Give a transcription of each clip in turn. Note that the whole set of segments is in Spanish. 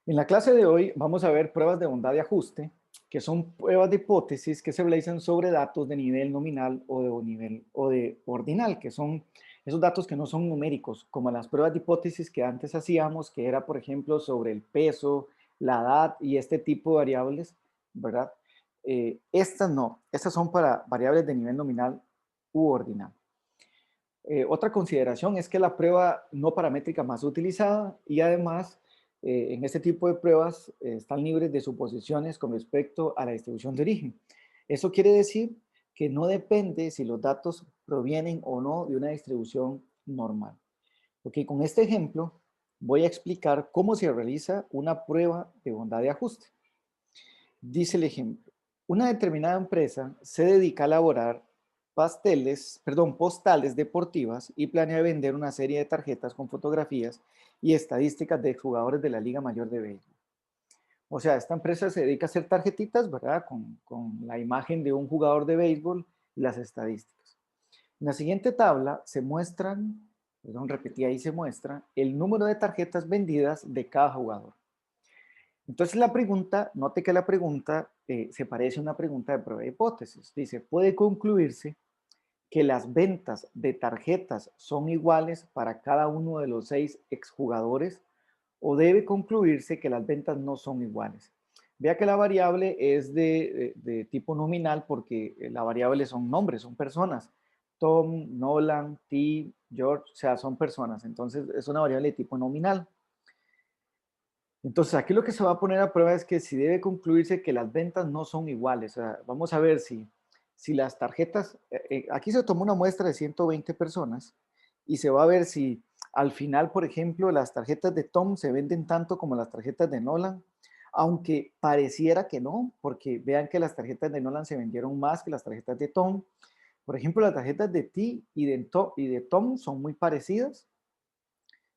En la clase de hoy vamos a ver pruebas de bondad de ajuste, que son pruebas de hipótesis que se realizan sobre datos de nivel nominal o de ordinal, que son esos datos que no son numéricos, como las pruebas de hipótesis que antes hacíamos, que era, por ejemplo, sobre el peso, la edad y este tipo de variables, ¿verdad? Estas no, estas son para variables de nivel nominal u ordinal. Otra consideración es que la prueba no paramétrica más utilizada y además en este tipo de pruebas están libres de suposiciones con respecto a la distribución de origen. Eso quiere decir que no depende si los datos provienen o no de una distribución normal. Ok, con este ejemplo voy a explicar cómo se realiza una prueba de bondad de ajuste. Dice el ejemplo, una determinada empresa se dedica a elaborar postales deportivas y planea vender una serie de tarjetas con fotografías y estadísticas de jugadores de la Liga Mayor de Béisbol. O sea, esta empresa se dedica a hacer tarjetitas, ¿verdad? Con la imagen de un jugador de béisbol y las estadísticas. En la siguiente tabla se muestran, perdón, repetí, ahí se muestra el número de tarjetas vendidas de cada jugador. Entonces la pregunta, note que la pregunta se parece a una pregunta de prueba de hipótesis. Dice, puede concluirse que las ventas de tarjetas son iguales para cada uno de los 6 exjugadores o debe concluirse que las ventas no son iguales. Vea que la variable es de tipo nominal porque la variable son nombres, son personas. Tom, Nolan, T, George, o sea, son personas. Entonces es una variable de tipo nominal. Entonces, aquí lo que se va a poner a prueba es que si debe concluirse que las ventas no son iguales. O sea, vamos a ver si las tarjetas, aquí se tomó una muestra de 120 personas y se va a ver si al final, por ejemplo, las tarjetas de Tom se venden tanto como las tarjetas de Nolan, aunque pareciera que no, porque vean que las tarjetas de Nolan se vendieron más que las tarjetas de Tom. Por ejemplo, las tarjetas de T y de Tom son muy parecidas.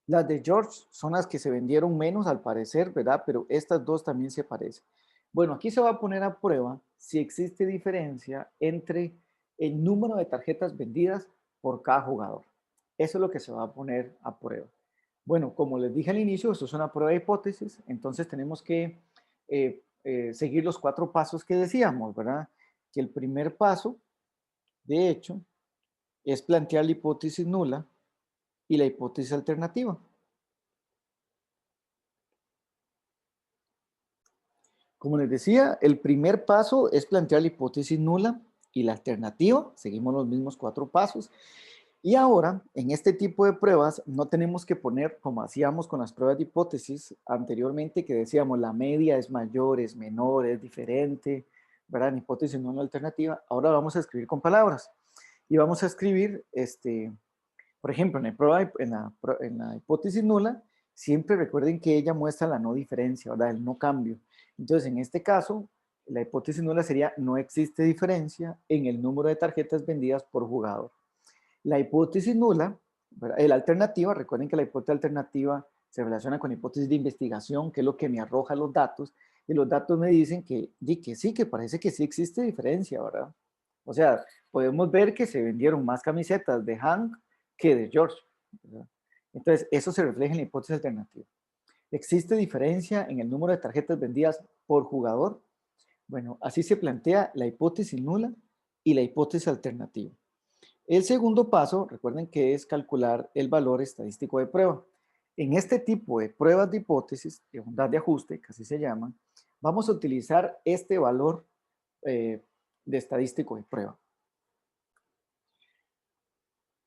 Las de George son las que se vendieron menos al parecer, ¿verdad? Pero estas dos también se parecen. Bueno, aquí se va a poner a prueba si existe diferencia entre el número de tarjetas vendidas por cada jugador. Eso es lo que se va a poner a prueba. Bueno, como les dije al inicio, esto es una prueba de hipótesis, entonces tenemos que seguir los 4 pasos que decíamos, ¿verdad? Que el primer paso, de hecho, es plantear la hipótesis nula y la hipótesis alternativa. Como les decía, el primer paso es plantear la hipótesis nula y la alternativa. Seguimos los mismos 4 pasos. Y ahora, en este tipo de pruebas, no tenemos que poner, como hacíamos con las pruebas de hipótesis anteriormente, que decíamos la media es mayor, es menor, es diferente, ¿verdad? En hipótesis nula alternativa. Ahora vamos a escribir con palabras. Y vamos a escribir, por ejemplo, en la hipótesis nula, siempre recuerden que ella muestra la no diferencia, ¿verdad? El no cambio. Entonces, en este caso, la hipótesis nula sería no existe diferencia en el número de tarjetas vendidas por jugador. La hipótesis nula, ¿verdad? La alternativa, recuerden que la hipótesis alternativa se relaciona con la hipótesis de investigación, que es lo que me arroja los datos, y los datos me dicen que sí, que parece que sí existe diferencia, ¿verdad? O sea, podemos ver que se vendieron más camisetas de Hank que de George, ¿verdad? Entonces, eso se refleja en la hipótesis alternativa. ¿Existe diferencia en el número de tarjetas vendidas por jugador? Bueno, así se plantea la hipótesis nula y la hipótesis alternativa. El segundo paso, recuerden que es calcular el valor estadístico de prueba. En este tipo de pruebas de hipótesis, de bondad de ajuste, que así se llaman, vamos a utilizar este valor de estadístico de prueba.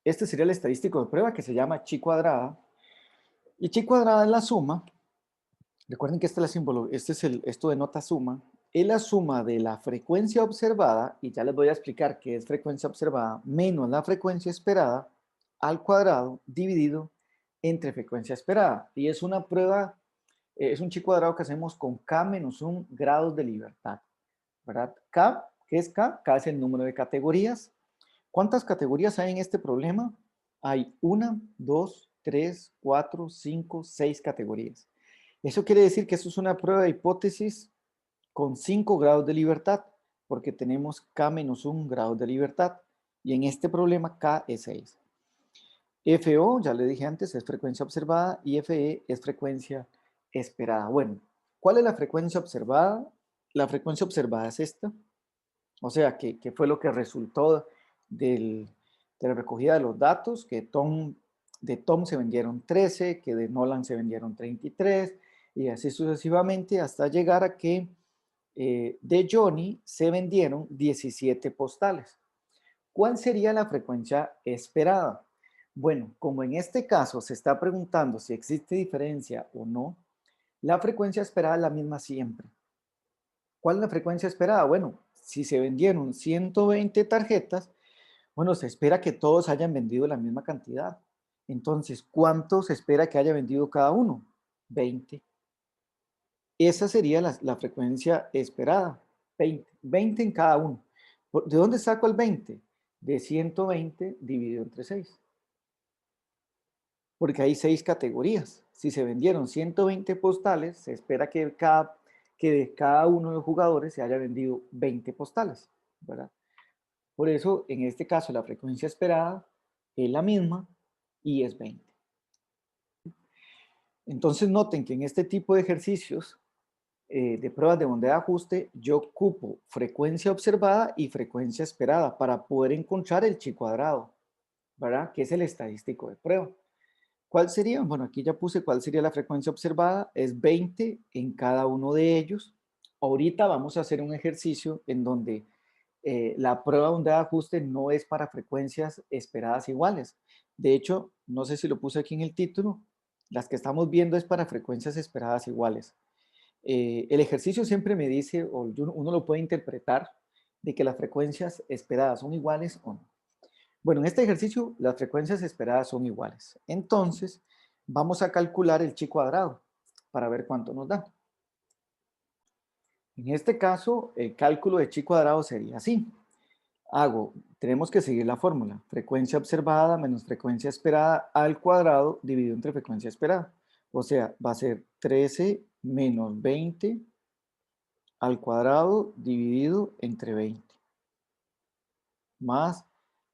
Este sería el estadístico de prueba que se llama chi cuadrada. Y chi cuadrada es la suma. Recuerden que esto denota suma. Es la suma de la frecuencia observada, y ya les voy a explicar qué es frecuencia observada, menos la frecuencia esperada al cuadrado dividido entre frecuencia esperada. Y es una prueba, es un chi cuadrado que hacemos con k menos 1 grados de libertad, ¿verdad? K, ¿qué es K? K es el número de categorías. ¿Cuántas categorías hay en este problema? Hay 1, 2, 3, 4, 5, 6 categorías. Eso quiere decir que eso es una prueba de hipótesis con 5 grados de libertad, porque tenemos K menos 1 grados de libertad. Y en este problema K es 6. FO, ya le dije antes, es frecuencia observada y FE es frecuencia esperada. Bueno, ¿cuál es la frecuencia observada? La frecuencia observada es esta. O sea, que fue lo que resultó de la recogida de los datos, que de Tom se vendieron 13, que de Nolan se vendieron 33, y así sucesivamente hasta llegar a que de Johnny se vendieron 17 postales. ¿Cuál sería la frecuencia esperada? Bueno, como en este caso se está preguntando si existe diferencia o no, la frecuencia esperada es la misma siempre. ¿Cuál es la frecuencia esperada? Bueno, si se vendieron 120 tarjetas, bueno, se espera que todos hayan vendido la misma cantidad. Entonces, ¿cuánto se espera que haya vendido cada uno? 20. Esa sería la frecuencia esperada, 20. 20 en cada uno. ¿De dónde saco el 20? De 120 dividido entre 6. Porque hay 6 categorías. Si se vendieron 120 postales, se espera que de cada uno de los jugadores se haya vendido 20 postales, ¿verdad? Por eso, en este caso, la frecuencia esperada es la misma y es 20. Entonces, noten que en este tipo de ejercicios de pruebas de bondad de ajuste, yo ocupo frecuencia observada y frecuencia esperada para poder encontrar el chi cuadrado, ¿verdad? Que es el estadístico de prueba. ¿Cuál sería? Bueno, aquí ya puse cuál sería la frecuencia observada. Es 20 en cada uno de ellos. Ahorita vamos a hacer un ejercicio en donde la prueba de bondad de ajuste no es para frecuencias esperadas iguales. De hecho, no sé si lo puse aquí en el título, las que estamos viendo es para frecuencias esperadas iguales. El ejercicio siempre me dice, o uno lo puede interpretar, de que las frecuencias esperadas son iguales o no. Bueno, en este ejercicio las frecuencias esperadas son iguales. Entonces, vamos a calcular el chi cuadrado para ver cuánto nos da. En este caso, el cálculo de chi cuadrado sería así. Tenemos que seguir la fórmula. Frecuencia observada menos frecuencia esperada al cuadrado dividido entre frecuencia esperada. O sea, va a ser 13 menos 20 al cuadrado dividido entre 20. Más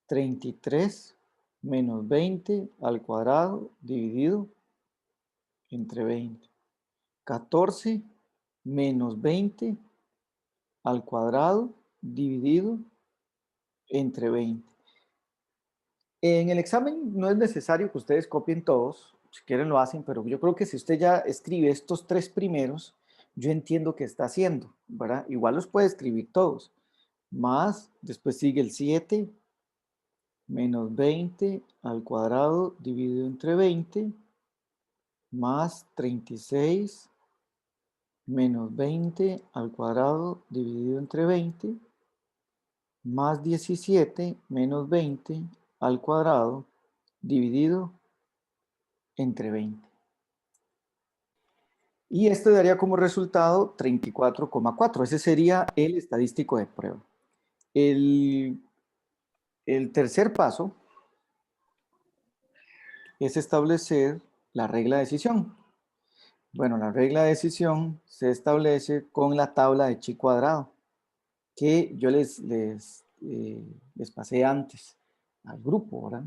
33 menos 20 al cuadrado dividido entre 20. 14 menos 20 al cuadrado dividido entre 20. En el examen no es necesario que ustedes copien todos, si quieren lo hacen, pero yo creo que si usted ya escribe estos 3 primeros, yo entiendo qué está haciendo, ¿verdad? Igual los puede escribir todos. Más, después sigue el 7 menos 20 al cuadrado dividido entre 20, más 36 menos 20 al cuadrado dividido entre 20, más 17 menos 20 al cuadrado dividido entre 20. Y esto daría como resultado 34,4. Ese sería el estadístico de prueba. El tercer paso es establecer la regla de decisión. Bueno, la regla de decisión se establece con la tabla de chi cuadrado que yo les pasé antes al grupo, ¿verdad?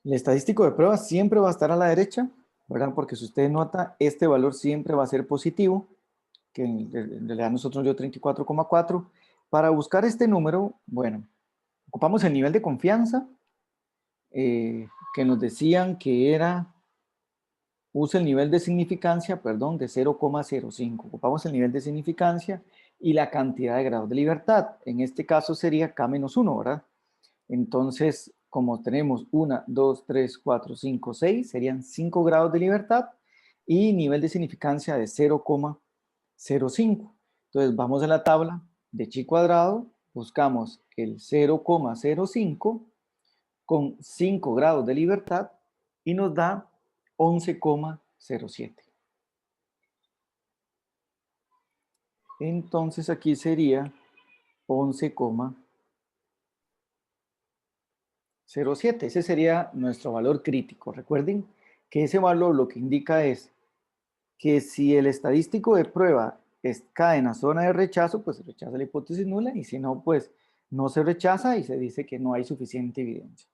El estadístico de prueba siempre va a estar a la derecha, ¿verdad? Porque si usted nota, este valor siempre va a ser positivo, que en realidad nosotros dio 34,4. Para buscar este número, bueno, ocupamos el nivel de confianza, que nos decían que era, usa el nivel de significancia, perdón, de 0,05. Ocupamos el nivel de significancia y la cantidad de grados de libertad. En este caso sería K-1, ¿verdad? Entonces, como tenemos 1, 2, 3, 4, 5, 6, serían 5 grados de libertad y nivel de significancia de 0,05. Entonces, vamos a la tabla de chi cuadrado, buscamos el 0,05 con 5 grados de libertad y nos da 11,07. Entonces, aquí sería 11,07. Ese sería nuestro valor crítico. Recuerden que ese valor lo que indica es que si el estadístico de prueba cae en la zona de rechazo, pues se rechaza la hipótesis nula, y si no, pues no se rechaza y se dice que no hay suficiente evidencia.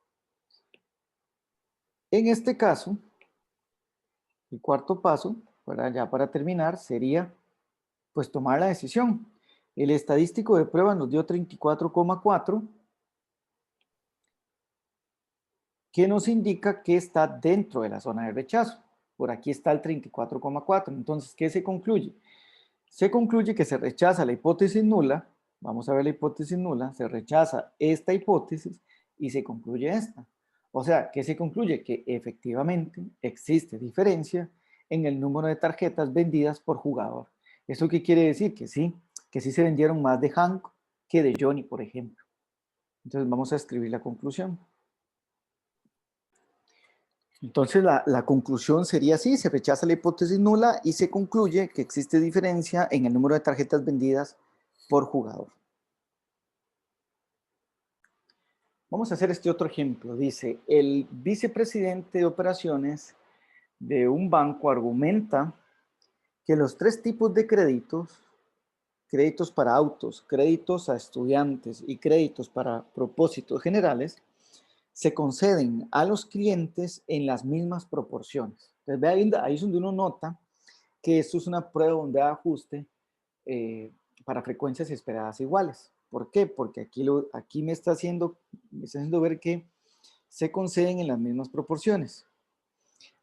En este caso, el cuarto paso Ya para terminar, sería pues tomar la decisión. El estadístico de prueba nos dio 34,4, que nos indica que está dentro de la zona de rechazo. Por aquí está el 34,4. Entonces, ¿qué se concluye? Se concluye que se rechaza la hipótesis nula. Vamos a ver la hipótesis nula. Se rechaza esta hipótesis y se concluye esta. O sea, ¿qué se concluye? Que efectivamente existe diferencia en el número de tarjetas vendidas por jugador. ¿Eso qué quiere decir? Que sí se vendieron más de Hank que de Johnny, por ejemplo. Entonces vamos a escribir la conclusión. Entonces la conclusión sería así: se rechaza la hipótesis nula y se concluye que existe diferencia en el número de tarjetas vendidas por jugador. Vamos a hacer este otro ejemplo. Dice, el vicepresidente de operaciones de un banco argumenta que los tres tipos de créditos, créditos para autos, créditos a estudiantes y créditos para propósitos generales, se conceden a los clientes en las mismas proporciones. Entonces, ahí es donde uno nota que esto es una prueba donde da ajuste para frecuencias esperadas iguales. ¿Por qué? Porque aquí me está haciendo ver que se conceden en las mismas proporciones.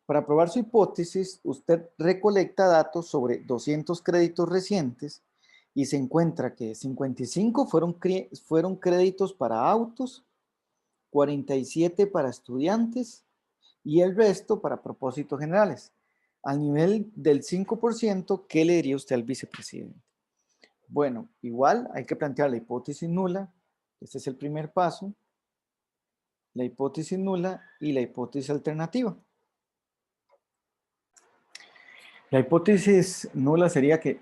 Para probar su hipótesis, usted recolecta datos sobre 200 créditos recientes y se encuentra que 55 fueron créditos para autos, 47 para estudiantes y el resto para propósitos generales. Al nivel del 5%, ¿qué le diría usted al vicepresidente? Bueno, igual hay que plantear la hipótesis nula. Este es el primer paso. La hipótesis nula y la hipótesis alternativa. La hipótesis nula sería que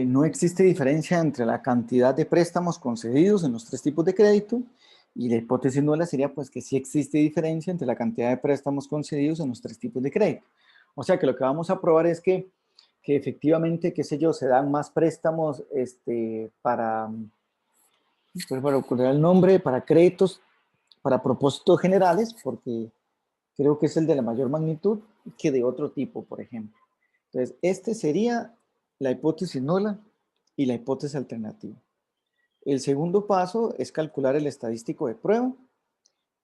no existe diferencia entre la cantidad de préstamos concedidos en los tres tipos de crédito, y la hipótesis nula sería pues que sí existe diferencia entre la cantidad de préstamos concedidos en los tres tipos de crédito. O sea que lo que vamos a probar es que efectivamente, qué sé yo, se dan más préstamos para recordar el nombre, para créditos, para propósitos generales, porque creo que es el de la mayor magnitud, que de otro tipo, por ejemplo. Entonces, este sería la hipótesis nula y la hipótesis alternativa. El segundo paso es calcular el estadístico de prueba.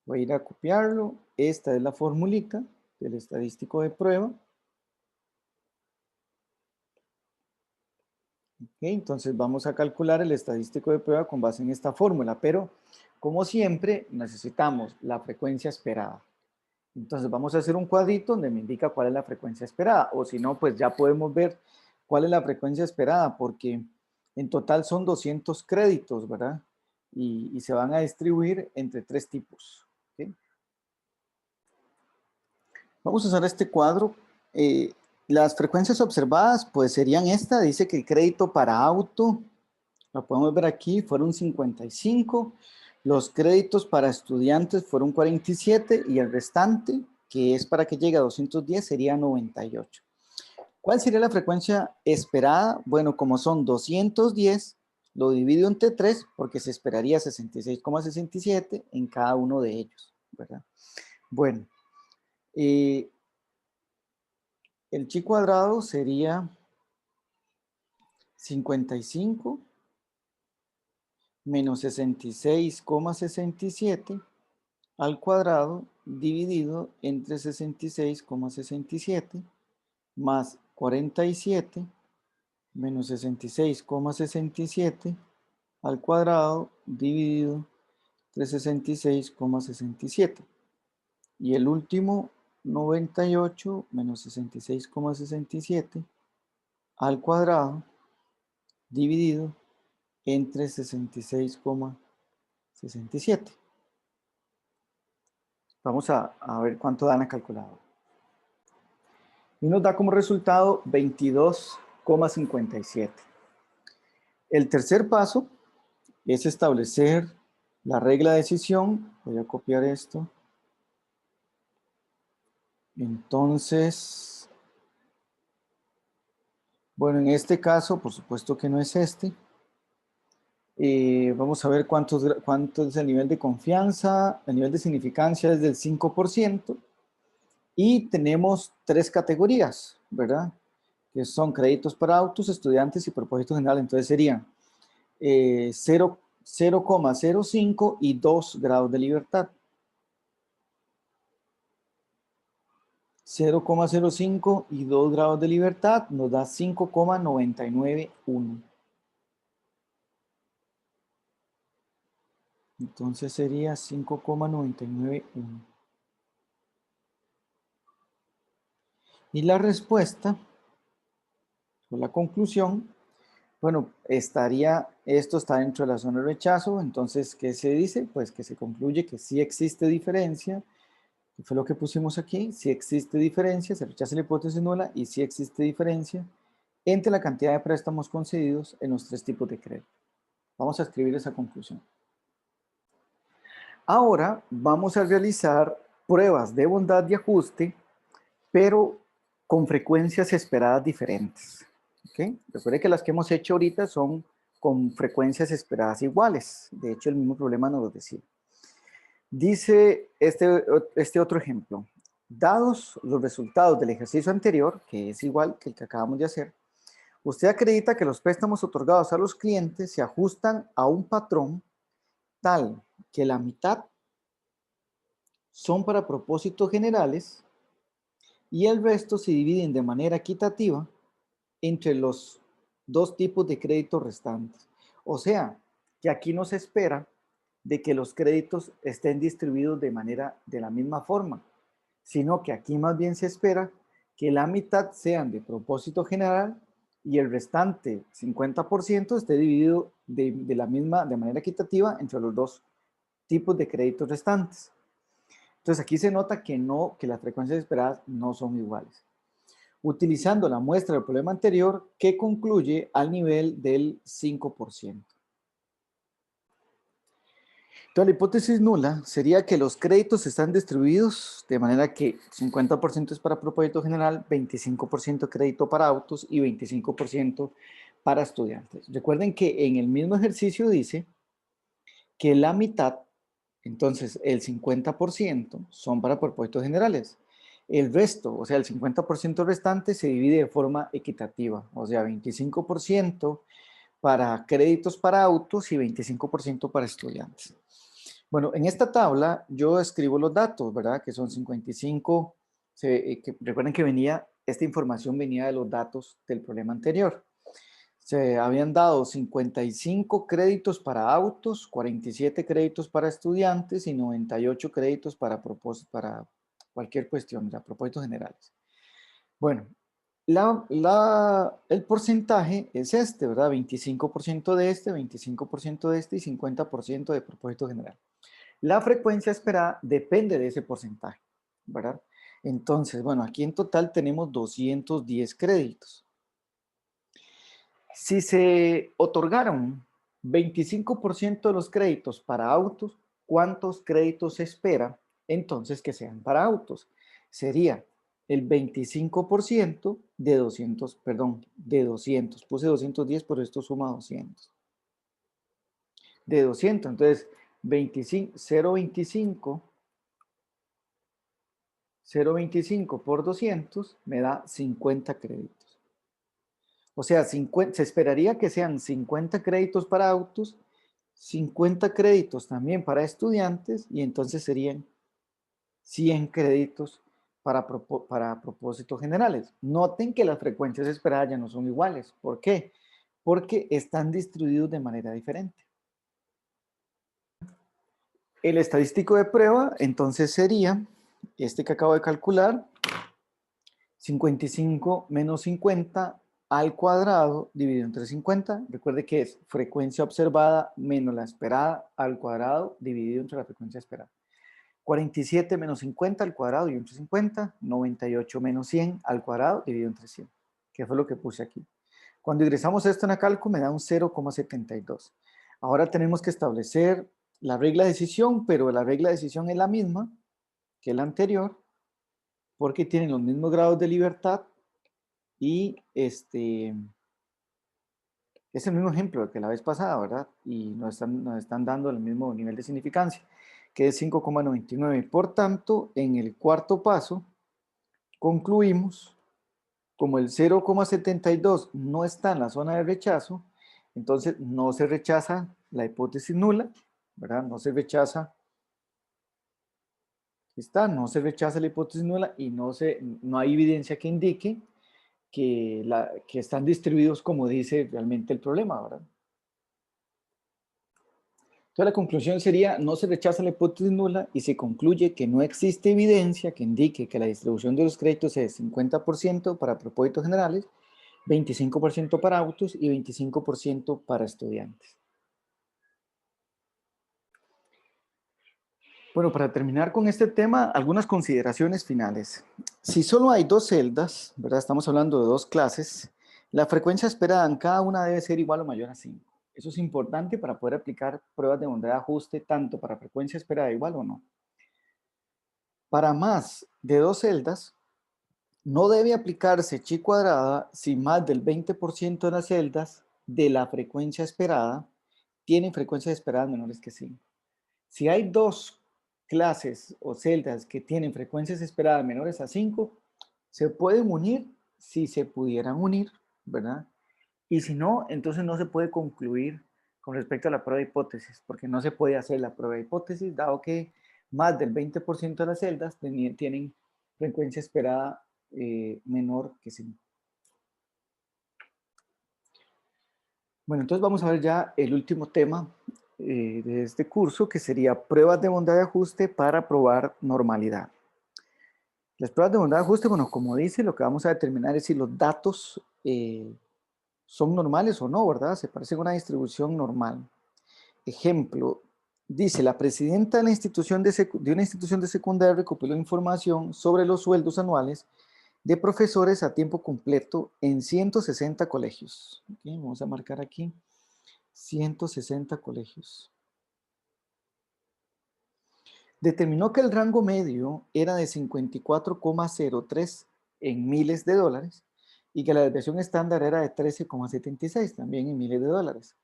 Voy a ir a copiarlo. Esta es la formulita del estadístico de prueba. Okay, entonces vamos a calcular el estadístico de prueba con base en esta fórmula, pero como siempre necesitamos la frecuencia esperada. Entonces vamos a hacer un cuadrito donde me indica cuál es la frecuencia esperada, o si no, pues ya podemos ver cuál es la frecuencia esperada, porque en total son 200 créditos, ¿verdad? Y se van a distribuir entre tres tipos. ¿Okay? Vamos a usar este cuadro. Las frecuencias observadas, pues serían esta. Dice que el crédito para auto, lo podemos ver aquí, fueron 55. Los créditos para estudiantes fueron 47 y el restante, que es para que llegue a 210, sería 98. ¿Cuál sería la frecuencia esperada? Bueno, como son 210, lo divido entre 3 porque se esperaría 66,67 en cada uno de ellos, ¿verdad? Bueno, el chi cuadrado sería 55 menos 66,67 al cuadrado dividido entre 66,67 más 47 menos 66,67 al cuadrado dividido entre 66,67. Y el último, 98 menos 66,67 al cuadrado dividido entre 66,67. Vamos a ver cuánto da en la calculadora. Y nos da como resultado 22,57. El tercer paso es establecer la regla de decisión. Voy a copiar esto. Entonces, bueno, en este caso, por supuesto que no es este. Vamos a ver cuánto es el nivel de confianza. El nivel de significancia es del 5%. Y tenemos tres categorías, ¿verdad? que son créditos para autos, estudiantes y propósito general. Entonces serían 0,05 y 2 grados de libertad. 0,05 y 2 grados de libertad nos da 5,991. Entonces sería 5,991. Y la respuesta, o la conclusión, bueno, esto está dentro de la zona de rechazo. Entonces, ¿qué se dice? Pues que se concluye que sí existe diferencia, que fue lo que pusimos aquí. Sí existe diferencia, se rechaza la hipótesis nula y sí existe diferencia entre la cantidad de préstamos concedidos en los tres tipos de crédito. Vamos a escribir esa conclusión. Ahora vamos a realizar pruebas de bondad y ajuste, pero con frecuencias esperadas diferentes. ¿Okay? Recuerde que las que hemos hecho ahorita son con frecuencias esperadas iguales. De hecho, el mismo problema nos lo decía. Dice este otro ejemplo. Dados los resultados del ejercicio anterior, que es igual que el que acabamos de hacer, usted acredita que los préstamos otorgados a los clientes se ajustan a un patrón tal que la mitad son para propósitos generales y el resto se dividen de manera equitativa entre los dos tipos de créditos restantes. O sea, que aquí no se espera de que los créditos estén distribuidos de la misma forma, sino que aquí más bien se espera que la mitad sean de propósito general y el restante 50% esté dividido de manera equitativa entre los dos tipos de créditos restantes. Entonces aquí se nota que las frecuencias esperadas no son iguales. Utilizando la muestra del problema anterior que concluye al nivel del 5%. Entonces la hipótesis nula sería que los créditos están distribuidos de manera que 50% es para propósito general, 25% crédito para autos y 25% para estudiantes. Recuerden que en el mismo ejercicio dice que la mitad, entonces el 50% son para propósitos generales. El resto, o sea, el 50% restante se divide de forma equitativa, o sea, 25% para créditos para autos y 25% para estudiantes. Bueno, en esta tabla yo escribo los datos, ¿verdad? Que son 55, recuerden que esta información venía de los datos del problema anterior. Se habían dado 55 créditos para autos, 47 créditos para estudiantes y 98 créditos para cualquier cuestión, a propósitos generales. Bueno, el porcentaje es este, ¿verdad? 25% de este, 25% de este y 50% de propósito general. La frecuencia esperada depende de ese porcentaje, ¿verdad? Entonces, bueno, aquí en total tenemos 210 créditos. Si se otorgaron 25% de los créditos para autos, ¿cuántos créditos se espera entonces que sean para autos? Sería el 25% de 200, perdón, de 200. Puse 210, pero esto suma 200. De 200, entonces 0.25 por 200 me da 50 créditos. O sea, se esperaría que sean 50 créditos para autos, 50 créditos también para estudiantes y entonces serían 100 créditos para propósitos generales. Noten que las frecuencias esperadas ya no son iguales. ¿Por qué? Porque están distribuidos de manera diferente. El estadístico de prueba entonces sería este que acabo de calcular, 55 menos 50 al cuadrado dividido entre 50. Recuerde que es frecuencia observada menos la esperada al cuadrado dividido entre la frecuencia esperada. 47 menos 50 al cuadrado dividido entre 50. 98 menos 100 al cuadrado dividido entre 100. Que fue lo que puse aquí. Cuando ingresamos esto en la cálculo me da un 0,72. Ahora tenemos que establecer la regla de decisión, pero la regla de decisión es la misma que la anterior, porque tienen los mismos grados de libertad y es el mismo ejemplo que la vez pasada, ¿verdad? Y nos están dando el mismo nivel de significancia, que es 5,99. Por tanto, en el cuarto paso, concluimos como el 0,72 no está en la zona de rechazo, entonces no se rechaza la hipótesis nula, ¿verdad? No se rechaza, no se rechaza la hipótesis nula y no hay evidencia que indique que están distribuidos como dice realmente el problema, ¿verdad? Entonces la conclusión sería, no se rechaza la hipótesis nula y se concluye que no existe evidencia que indique que la distribución de los créditos es 50% para propósitos generales, 25% para autos y 25% para estudiantes. Bueno, para terminar con este tema, algunas consideraciones finales. Si solo hay dos celdas, ¿verdad? Estamos hablando de dos clases, la frecuencia esperada en cada una debe ser igual o mayor a 5. Eso es importante para poder aplicar pruebas de bondad de ajuste tanto para frecuencia esperada igual o no. Para más de dos celdas, no debe aplicarse chi cuadrada si más del 20% de las celdas de la frecuencia esperada tienen frecuencias esperadas menores que 5. Si hay dos clases o celdas que tienen frecuencias esperadas menores a 5, se pueden unir si se pudieran unir, ¿verdad? Y si no, entonces no se puede concluir con respecto a la prueba de hipótesis, porque no se puede hacer la prueba de hipótesis, dado que más del 20% de las celdas tienen frecuencia esperada menor que 5. Bueno, entonces vamos a ver ya el último tema de este curso, que sería pruebas de bondad de ajuste para probar normalidad. Las pruebas de bondad de ajuste, bueno, como dice, lo que vamos a determinar es si los datos son normales o no, ¿verdad? Se parecen a una distribución normal. Ejemplo, dice, la presidenta de, una institución de secundaria recopiló información sobre los sueldos anuales de profesores a tiempo completo en 160 colegios. Okay, vamos a marcar aquí 160 colegios. Determinó que el rango medio era de 54,03 en miles de dólares y que la desviación estándar era de 13,76 también en miles de dólares.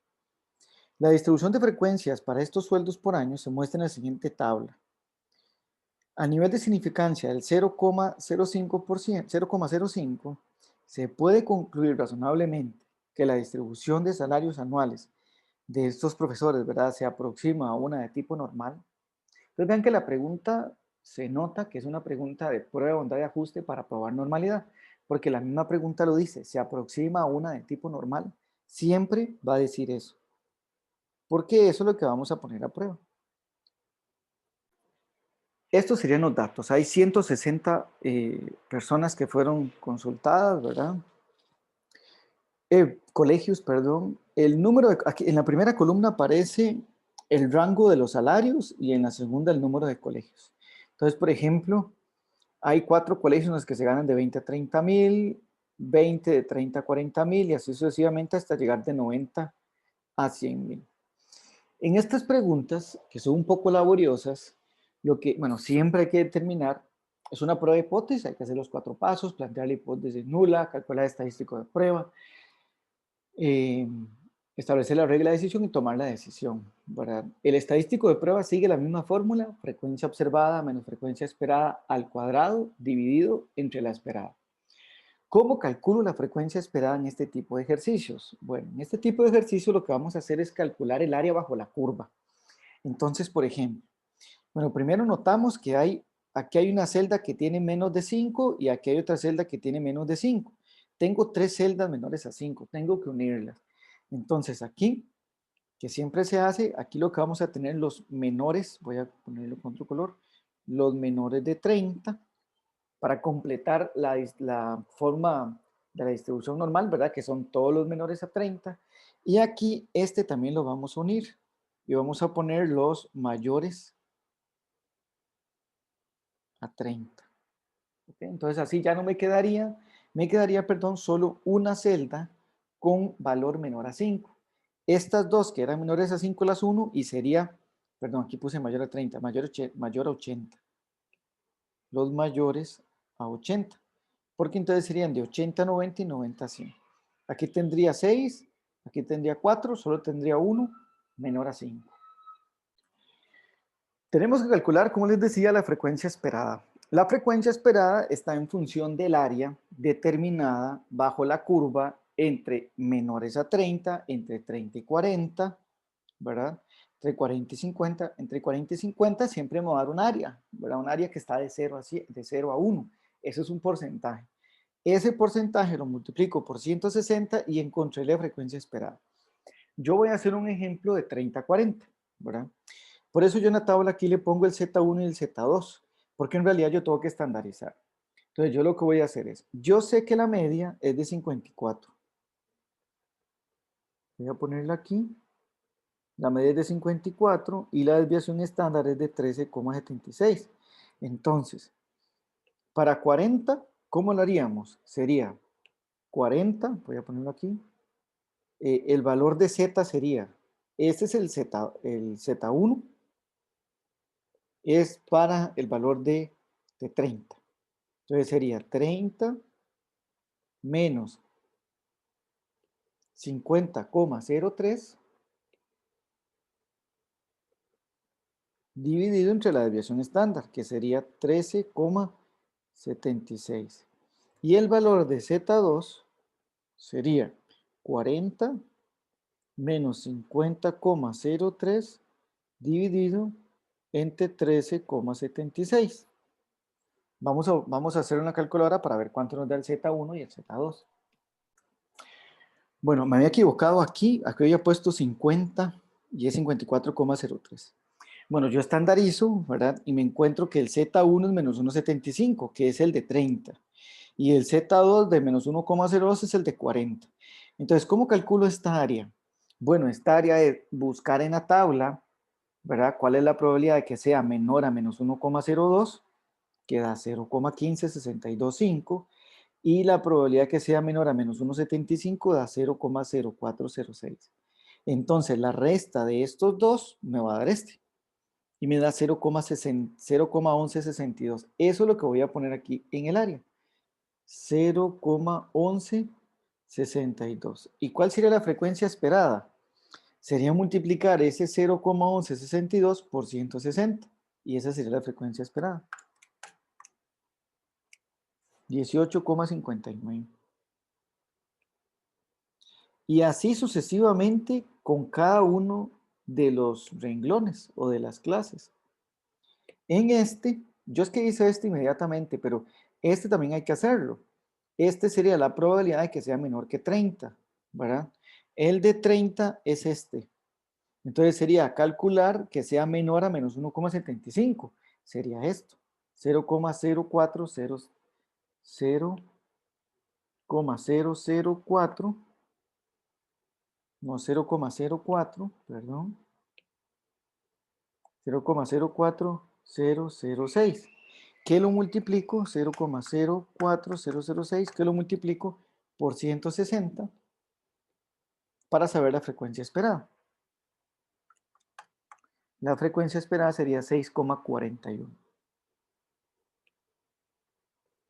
La distribución de frecuencias para estos sueldos por año se muestra en la siguiente tabla. A nivel de significancia del 0,05%, 0,05, se puede concluir razonablemente que la distribución de salarios anuales de estos profesores, ¿verdad?, se aproxima a una de tipo normal. Entonces vean que la pregunta se nota que es una pregunta de prueba de bondad de ajuste para probar normalidad, porque la misma pregunta lo dice, se aproxima a una de tipo normal, siempre va a decir eso, porque eso es lo que vamos a poner a prueba. Estos serían los datos. Hay 160 personas que fueron consultadas, ¿verdad? Colegios, perdón. El número aquí, en la primera columna aparece el rango de los salarios y en la segunda el número de colegios. Entonces, por ejemplo, hay 4 colegios en los que se ganan de 20 a 30 mil, 20 de 30 a 40 mil y así sucesivamente hasta llegar de 90 a 100 mil. En estas preguntas, que son un poco laboriosas, bueno, siempre hay que determinar, es una prueba de hipótesis, hay que hacer los 4 pasos, plantear la hipótesis nula, calcular el estadístico de prueba, establecer la regla de decisión y tomar la decisión, ¿verdad? El estadístico de prueba sigue la misma fórmula, frecuencia observada menos frecuencia esperada al cuadrado dividido entre la esperada. ¿Cómo calculo la frecuencia esperada en este tipo de ejercicios? Bueno, en este tipo de ejercicio lo que vamos a hacer es calcular el área bajo la curva. Entonces, por ejemplo, bueno, primero notamos que aquí hay una celda que tiene menos de 5 y aquí hay otra celda que tiene menos de 5. Tengo 3 celdas menores a 5, tengo que unirlas. Entonces aquí, que siempre se hace, aquí lo que vamos a tener los menores, voy a ponerlo con otro color, los menores de 30, para completar la forma de la distribución normal, ¿verdad? Que son todos los menores a 30. Y aquí este también lo vamos a unir y vamos a poner los mayores a 30. ¿Okay? Entonces así ya no me quedaría, perdón, solo una celda con valor menor a 5. Estas dos que eran menores a 5 las uno y sería, perdón, aquí puse mayor a 30, mayor a 80. Los mayores a 80. Porque entonces serían de 80 a 90 y 90 a 100. Aquí tendría 6, aquí tendría 4, solo tendría 1 menor a 5. Tenemos que calcular, como les decía, la frecuencia esperada. La frecuencia esperada está en función del área determinada bajo la curva entre menores a 30, entre 30 y 40, ¿verdad? Entre 40 y 50, entre 40 y 50 siempre me va a dar un área, ¿verdad? Un área que está de 0 a, de 0 a 1. Eso es un porcentaje. Ese porcentaje lo multiplico por 160 y encontré la frecuencia esperada. Yo voy a hacer un ejemplo de 30 a 40, ¿verdad? Por eso yo en la tabla aquí le pongo el Z1 y el Z2, porque en realidad yo tengo que estandarizar. Entonces yo lo que voy a hacer es, yo sé que la media es de 54. Voy a ponerla aquí. La media es de 54 y la desviación estándar es de 13,76. Entonces, para 40, ¿cómo lo haríamos? Sería 40, voy a ponerlo aquí. El valor de Z sería, este es el Z1, es para el valor de 30. Entonces sería 30 menos 50,03 dividido entre la desviación estándar, que sería 13,76. Y el valor de Z2 sería 40 menos 50,03 dividido entre 13,76. Vamos a hacer una calculadora para ver cuánto nos da el Z1 y el Z2. Bueno, me había equivocado aquí había puesto 50 y es 54,03. Bueno, yo estandarizo, ¿verdad? Y me encuentro que el Z1 es menos 1,75, que es el de 30. Y el Z2 de menos 1,02 es el de 40. Entonces, ¿cómo calculo esta área? Bueno, esta área es buscar en la tabla, ¿verdad? ¿Cuál es la probabilidad de que sea menor a menos 1,02? Que da 0,15625. Y la probabilidad de que sea menor a menos 1,75 da 0,0406. Entonces, la resta de estos dos me va a dar este. Y me da 0,1162. Eso es lo que voy a poner aquí en el área. 0,1162. ¿Y cuál sería la frecuencia esperada? Sería multiplicar ese 0,1162 por 160. Y esa sería la frecuencia esperada. 18,59. Y así sucesivamente con cada uno de los renglones o de las clases. En este, yo es que hice este inmediatamente, pero este también hay que hacerlo. Este sería la probabilidad de que sea menor que 30, ¿verdad? El de 30 es este. Entonces sería calcular que sea menor a menos 1,75. Sería esto. 0,040, 0,004, no 0,04, perdón. 0,04006. ¿Qué lo multiplico? 0,04006, ¿qué lo multiplico por 160 para saber la frecuencia esperada? La frecuencia esperada sería 6,41.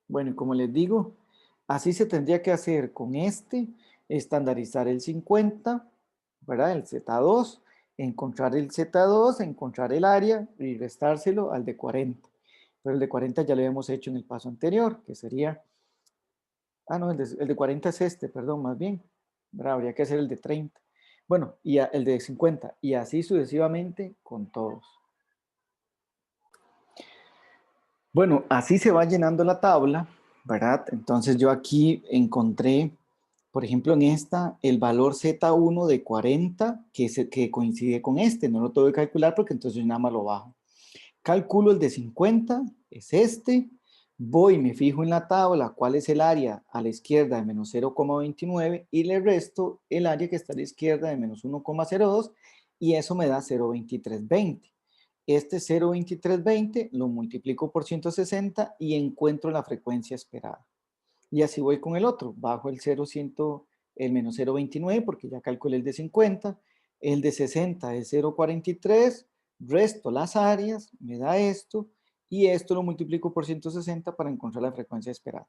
Bueno, y como les digo, así se tendría que hacer con este, estandarizar el 50, ¿verdad? El Z2, encontrar el Z2, encontrar el área y restárselo al de 40. Pero el de 40 ya lo habíamos hecho en el paso anterior, que sería, no, el de 40 es este, perdón, más bien, ¿verdad? Habría que hacer el de 30. Bueno, y el de 50, y así sucesivamente con todos. Bueno, así se va llenando la tabla, ¿verdad? Entonces yo aquí encontré, por ejemplo, en esta, el valor Z1 de 40, que coincide con este. No lo tengo que calcular porque entonces yo nada más lo bajo. Calculo el de 50, es este. Voy, me fijo en la tabla cuál es el área a la izquierda de menos 0,29 y le resto el área que está a la izquierda de menos 1,02 y eso me da 0,2320. Este 0,2320 lo multiplico por 160 y encuentro la frecuencia esperada. Y así voy con el otro. Bajo el el menos 0,29 porque ya calculé el de 50. El de 60 es 0,43. Resto las áreas, me da esto. Y esto lo multiplico por 160 para encontrar la frecuencia esperada.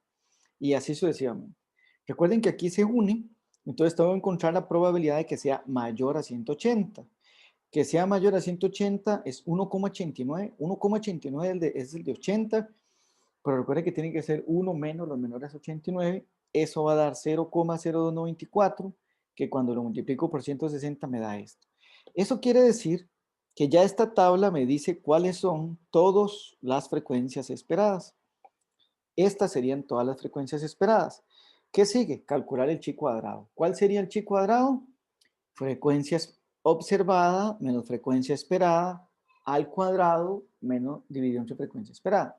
Y así sucesivamente. Recuerden que aquí se une. Entonces tengo que encontrar la probabilidad de que sea mayor a 180. Que sea mayor a 180 es 1,89. 1,89 es el de 80. pero recuerden que tiene que ser 1 menos los menores a 89. Eso va a dar 0,02124, que cuando lo multiplico por 160 me da esto. Eso quiere decir que ya esta tabla me dice cuáles son todas las frecuencias esperadas. Estas serían todas las frecuencias esperadas. ¿Qué sigue? Calcular el chi cuadrado. ¿Cuál sería el chi cuadrado? Frecuencia observada menos frecuencia esperada al cuadrado menos dividido entre frecuencia esperada.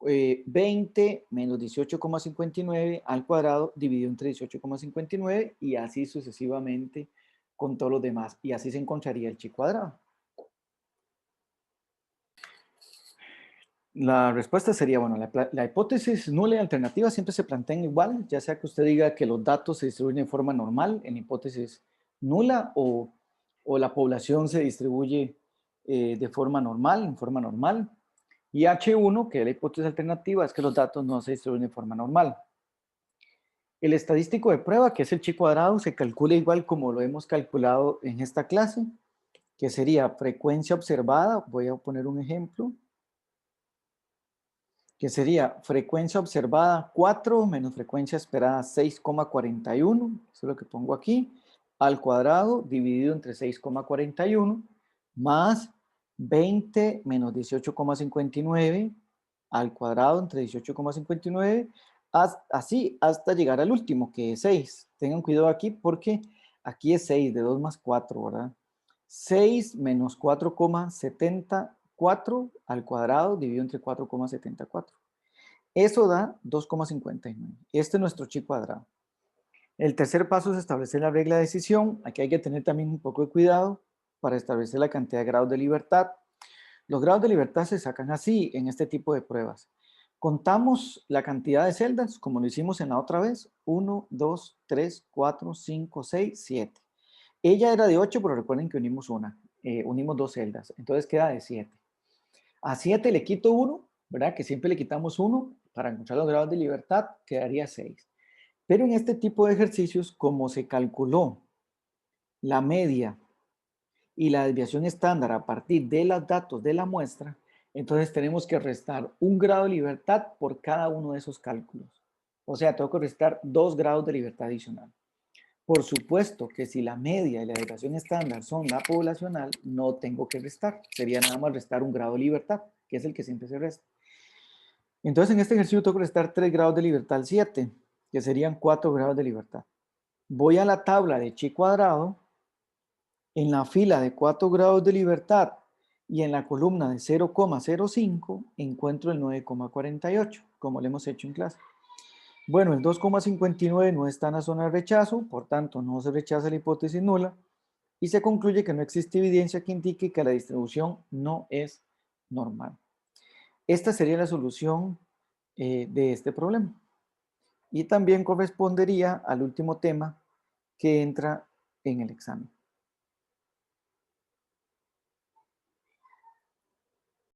20 menos 18,59 al cuadrado dividido entre 18,59 y así sucesivamente con todos los demás. Y así se encontraría el chi cuadrado. La respuesta sería, bueno, la hipótesis nula y alternativa siempre se plantean igual, ya sea que usted diga que los datos se distribuyen de forma normal en hipótesis nula o la población se distribuye de forma normal, en forma normal. Y H1, que es la hipótesis alternativa, es que los datos no se distribuyen de forma normal. El estadístico de prueba, que es el chi cuadrado, se calcula igual como lo hemos calculado en esta clase, que sería frecuencia observada, voy a poner un ejemplo, que sería frecuencia observada 4 menos frecuencia esperada 6,41, eso es lo que pongo aquí, al cuadrado dividido entre 6,41, más 20 menos 18,59 al cuadrado entre 18,59, así hasta llegar al último, que es 6. Tengan cuidado aquí porque aquí es 6, de 2 más 4, ¿verdad? 6 menos 4,74 al cuadrado dividido entre 4,74. Eso da 2,59. Este es nuestro chi cuadrado. El tercer paso es establecer la regla de decisión. Aquí hay que tener también un poco de cuidado para establecer la cantidad de grados de libertad. Los grados de libertad se sacan así en este tipo de pruebas. Contamos la cantidad de celdas, como lo hicimos en la otra vez. 1, 2, 3, 4, 5, 6, 7. Ella era de 8, pero recuerden que unimos dos celdas. Entonces queda de 7. A 7 le quito 1, ¿verdad? Que siempre le quitamos 1 para encontrar los grados de libertad, quedaría 6. Pero en este tipo de ejercicios, como se calculó la media y la desviación estándar a partir de los datos de la muestra, entonces tenemos que restar un grado de libertad por cada uno de esos cálculos. O sea, tengo que restar 2 grados de libertad adicional. Por supuesto que si la media y la desviación estándar son la poblacional, no tengo que restar. Sería nada más restar un grado de libertad, que es el que siempre se resta. Entonces en este ejercicio tengo que restar 3 grados de libertad al 7, que serían 4 grados de libertad. Voy a la tabla de chi cuadrado, en la fila de 4 grados de libertad y en la columna de 0,05 encuentro el 9,48, como lo hemos hecho en clase. Bueno, el 2,59 no está en la zona de rechazo, por tanto no se rechaza la hipótesis nula y se concluye que no existe evidencia que indique que la distribución no es normal. Esta sería la solución de este problema. Y también correspondería al último tema que entra en el examen.